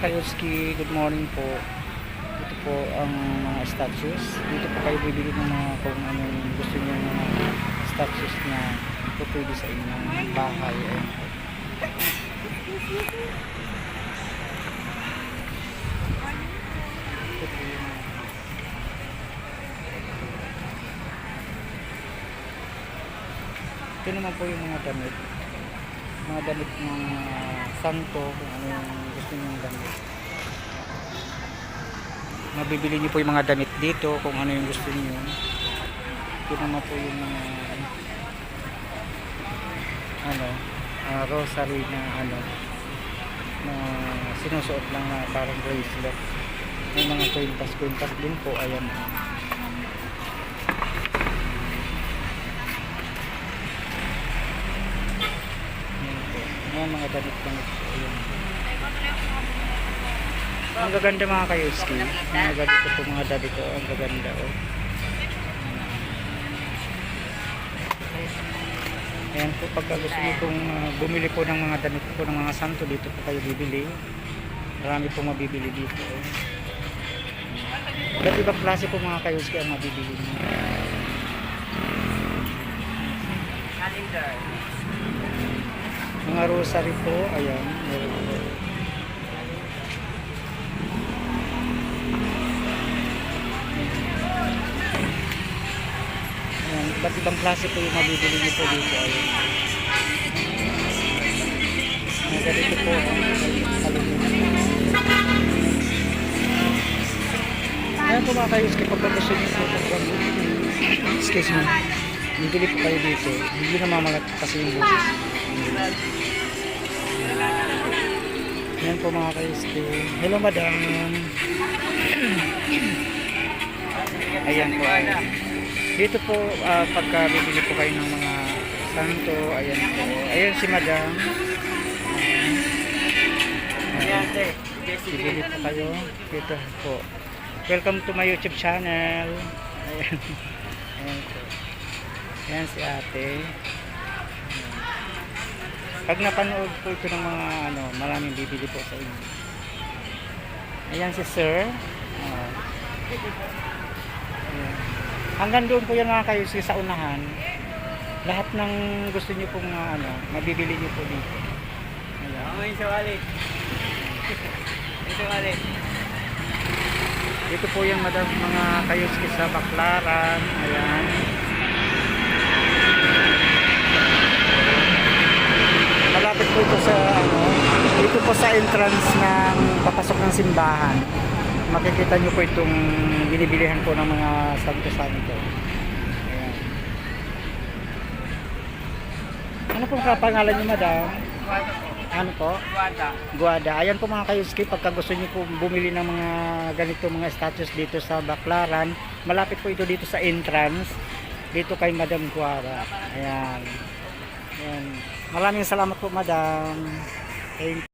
Kayuski, good morning po. Ito po ang mga statues. Dito po kayo bibili ng mga kung anong gusto niyo ng mga statues na po pwede sa inyong bahay. Ayan po. Ito po yung ito naman po yung mga damit. Mga damit ng santo, kung ano yung gusto nyo damit. Mabibili nyo po yung mga damit dito kung ano yung gusto nyo. Ito naman po yung mga rosary na na sinusuot lang na parang bracelet. May mga kwintas din po. Ayan. Ayan mga damit po. Ayan. Ang gaganda mga kayuski. Mga ganito po mga damit ko. Ang gaganda oh. Ayan po, pagka gusto nyo pong bumili po ng mga damit po ng mga santo, dito po kayo bibili. Marami pong mabibili dito oh. Iba't ibang klase po mga kayuski ang mabibili nyo. Mga rosary po, ayan. Ayan, iba't ibang klase po yung mabibili nyo po dito. Ayan. Ganito po ang ayan po mga kayos, kapag gusto nyo po excuse me, bibili po kayo dito. Hindi na mamalat kasi yung boses. Ayan po mga kayos. Hello madam. Ayan po. Ayan. Dito po pagka bibili po kayo ng mga santo, ayan po. Ayan si madam. Ayan. Bibili po kayo. Dito po. Welcome to my YouTube channel. Ayan. Ayan po. Ayan si ate. Pag napanood po ito ng mga maraming bibili po sa inyo. Ayan si sir. Ayan. Hanggang doon po yan mga kayo sa unahan. Lahat ng gusto nyo pong mabibili nyo po dito. Ayan. May sawali. May sawali. Dito po yung madam mga kayuski sa Baclaran. Ayan. Malapit po ito sa dito po sa entrance ng papasok ng simbahan. Makikita nyo po itong binibilihan po ng mga santo-santo. Ayan. Ano pong kapangalan nyo madam? Ano po? Guada. Ayan po mga kayuski, pagka gusto nyo po bumili ng mga ganito mga statues dito sa Baclaran, malapit po ito dito sa entrance, dito kay Madam Guada. Ayan. Ayan. Maraming salamat po madam. Thank you.